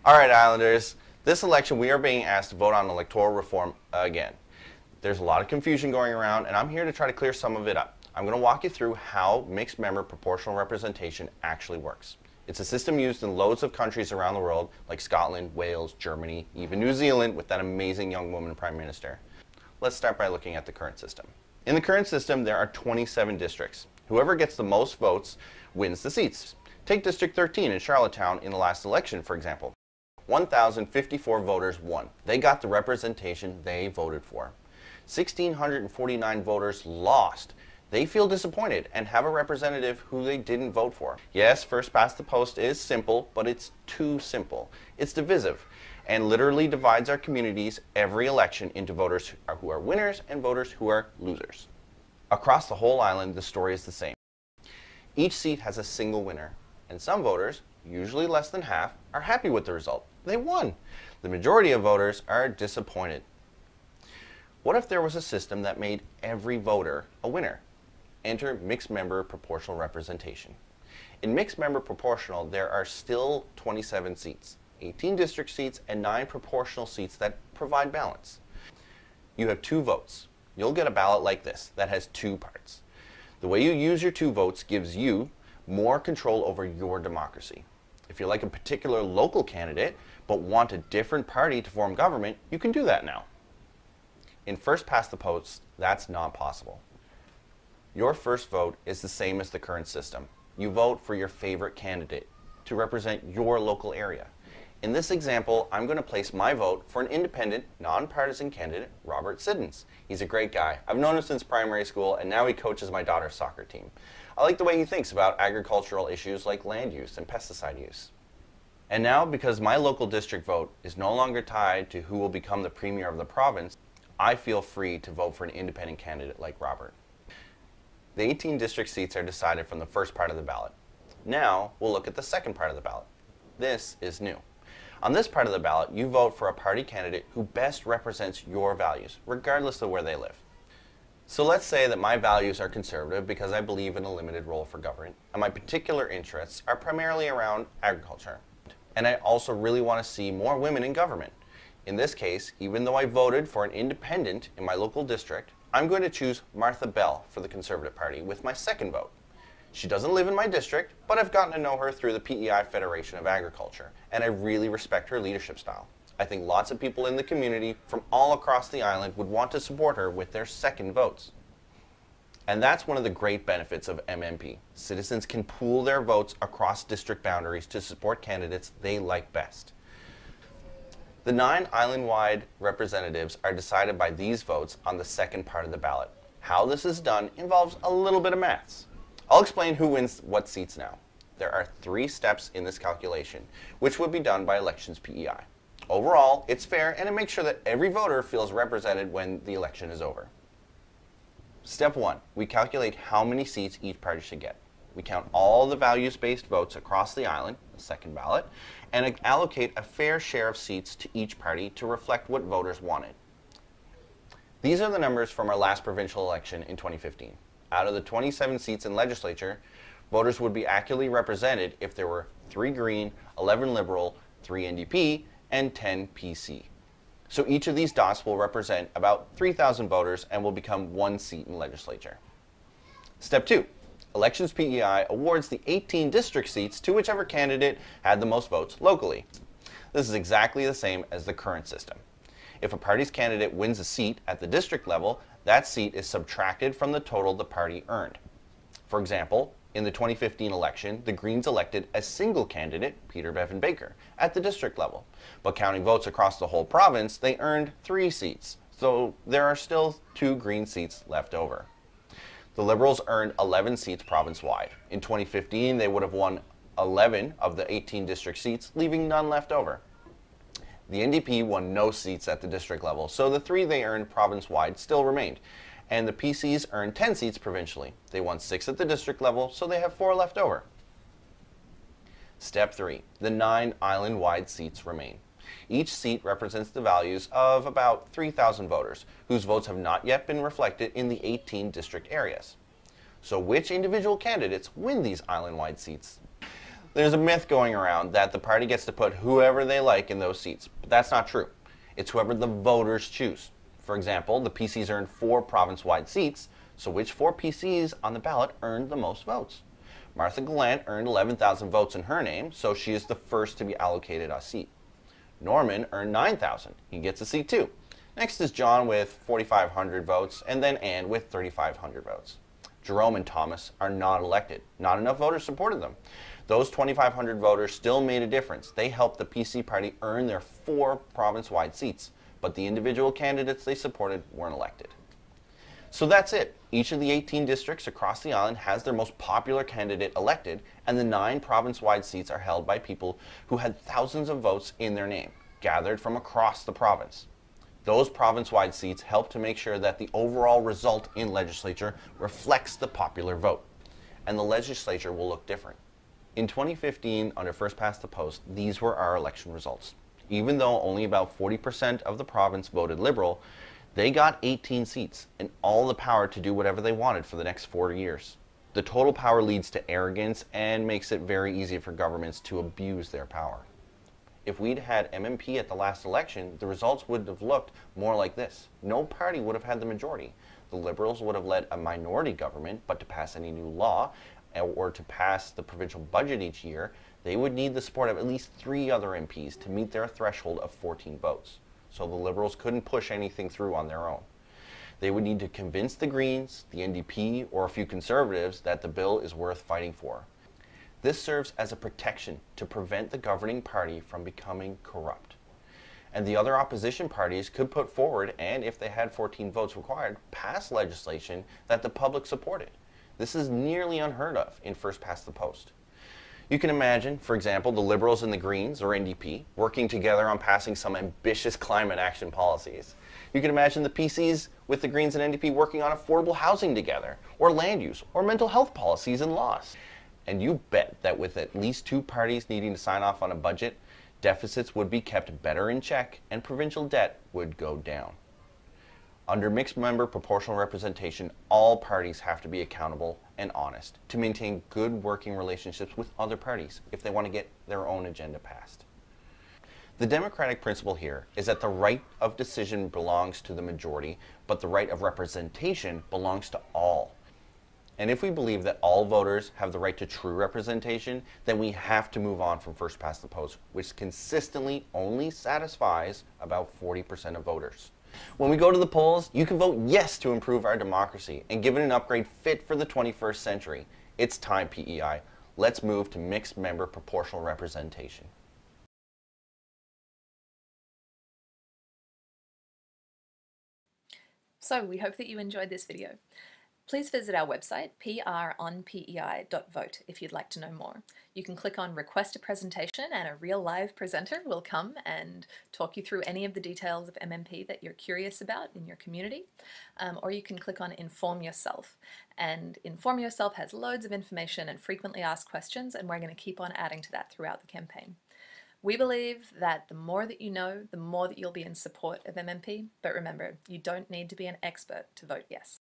Alright Islanders, this election we are being asked to vote on electoral reform again. There's a lot of confusion going around and I'm here to try to clear some of it up. I'm going to walk you through how mixed member proportional representation actually works. It's a system used in loads of countries around the world like Scotland, Wales, Germany, even New Zealand with that amazing young woman Prime Minister. Let's start by looking at the current system. In the current system there are 27 districts. Whoever gets the most votes wins the seats. Take District 13 in Charlottetown in the last election for example. 1,054 voters won. They got the representation they voted for. 1,649 voters lost. They feel disappointed and have a representative who they didn't vote for. Yes, first past the post is simple, but it's too simple. It's divisive and literally divides our communities every election into voters who are winners and voters who are losers. Across the whole island, the story is the same. Each seat has a single winner, and some voters, usually less than half, are happy with the result. They won. The majority of voters are disappointed. What if there was a system that made every voter a winner? Enter mixed member proportional representation. In mixed member proportional, there are still 27 seats, 18 district seats, and 9 proportional seats that provide balance. You have 2 votes. You'll get a ballot like this that has 2 parts. The way you use your 2 votes gives you more control over your democracy. If you like a particular local candidate but want a different party to form government, you can do that now. In first past the post, that's not possible. Your first vote is the same as the current system. You vote for your favorite candidate to represent your local area. In this example, I'm going to place my vote for an independent, nonpartisan candidate, Robert Siddons. He's a great guy. I've known him since primary school and now he coaches my daughter's soccer team. I like the way he thinks about agricultural issues like land use and pesticide use. And now, because my local district vote is no longer tied to who will become the premier of the province, I feel free to vote for an independent candidate like Robert. The 18 district seats are decided from the first part of the ballot. Now, we'll look at the second part of the ballot. This is new. On this part of the ballot, you vote for a party candidate who best represents your values, regardless of where they live. So let's say that my values are conservative because I believe in a limited role for government, and my particular interests are primarily around agriculture. And I also really want to see more women in government. In this case, even though I voted for an independent in my local district, I'm going to choose Martha Bell for the Conservative Party with my second vote. She doesn't live in my district, but I've gotten to know her through the PEI Federation of Agriculture, and I really respect her leadership style. I think lots of people in the community from all across the island would want to support her with their second votes. And that's one of the great benefits of MMP. Citizens can pool their votes across district boundaries to support candidates they like best. The 9 island-wide representatives are decided by these votes on the second part of the ballot. How this is done involves a little bit of maths. I'll explain who wins what seats now. There are 3 steps in this calculation, which would be done by Elections PEI. Overall, it's fair and it makes sure that every voter feels represented when the election is over. Step 1, we calculate how many seats each party should get. We count all the values-based votes across the island, the second ballot, and allocate a fair share of seats to each party to reflect what voters wanted. These are the numbers from our last provincial election in 2015. Out of the 27 seats in legislature, voters would be accurately represented if there were 3 Green, 11 Liberal, 3 NDP, and 10 PC. So each of these dots will represent about 3,000 voters and will become 1 seat in legislature. Step 2. Elections PEI awards the 18 district seats to whichever candidate had the most votes locally. This is exactly the same as the current system. If a party's candidate wins a seat at the district level, that seat is subtracted from the total the party earned. For example, in the 2015 election, the Greens elected a single candidate, Peter Bevan Baker, at the district level. But counting votes across the whole province, they earned 3 seats. So there are still 2 Green seats left over. The Liberals earned 11 seats province-wide. In 2015, they would have won 11 of the 18 district seats, leaving none left over. The NDP won no seats at the district level, so the 3 they earned province-wide still remained. And the PCs earned 10 seats provincially. They won 6 at the district level, so they have 4 left over. Step 3. The 9 island-wide seats remain. Each seat represents the values of about 3,000 voters, whose votes have not yet been reflected in the 18 district areas. So which individual candidates win these island-wide seats? There's a myth going around that the party gets to put whoever they like in those seats, but that's not true. It's whoever the voters choose. For example, the PCs earned 4 province-wide seats, so which 4 PCs on the ballot earned the most votes? Martha Gallant earned 11,000 votes in her name, so she is the first to be allocated a seat. Norman earned 9,000. He gets a seat too. Next is John with 4,500 votes, and then Anne with 3,500 votes. Jerome and Thomas are not elected. Not enough voters supported them. Those 2,500 voters still made a difference. They helped the PC party earn their 4 province-wide seats, but the individual candidates they supported weren't elected. So that's it. Each of the 18 districts across the island has their most popular candidate elected, and the 9 province-wide seats are held by people who had thousands of votes in their name, gathered from across the province. Those province-wide seats help to make sure that the overall result in legislature reflects the popular vote, and the legislature will look different. In 2015, under First Past the Post, these were our election results. Even though only about 40% of the province voted Liberal, they got 18 seats and all the power to do whatever they wanted for the next 4 years. The total power leads to arrogance and makes it very easy for governments to abuse their power. If we'd had MMP at the last election, the results would have looked more like this. No party would have had the majority. The Liberals would have led a minority government, but to pass any new law or to pass the provincial budget each year, they would need the support of at least 3 other MPs to meet their threshold of 14 votes. So the Liberals couldn't push anything through on their own. They would need to convince the Greens, the NDP, or a few Conservatives that the bill is worth fighting for. This serves as a protection to prevent the governing party from becoming corrupt. And the other opposition parties could put forward, and if they had 14 votes required, pass legislation that the public supported. This is nearly unheard of in First Past the Post. You can imagine, for example, the Liberals and the Greens, or NDP, working together on passing some ambitious climate action policies. You can imagine the PCs with the Greens and NDP working on affordable housing together, or land use, or mental health policies and laws. And you bet that with at least 2 parties needing to sign off on a budget, deficits would be kept better in check and provincial debt would go down. Under mixed member proportional representation, all parties have to be accountable and honest to maintain good working relationships with other parties if they want to get their own agenda passed. The democratic principle here is that the right of decision belongs to the majority, but the right of representation belongs to all. And if we believe that all voters have the right to true representation, then we have to move on from First Past the Post, which consistently only satisfies about 40% of voters. When we go to the polls, you can vote yes to improve our democracy and give it an upgrade fit for the 21st century. It's time, PEI. Let's move to mixed member proportional representation. So we hope that you enjoyed this video. Please visit our website, pronpei.vote, if you'd like to know more. You can click on Request a Presentation and a real live presenter will come and talk you through any of the details of MMP that you're curious about in your community. Or you can click on Inform Yourself. And Inform Yourself has loads of information and frequently asked questions, and we're going to keep on adding to that throughout the campaign. We believe that the more that you know, the more that you'll be in support of MMP. But remember, you don't need to be an expert to vote yes.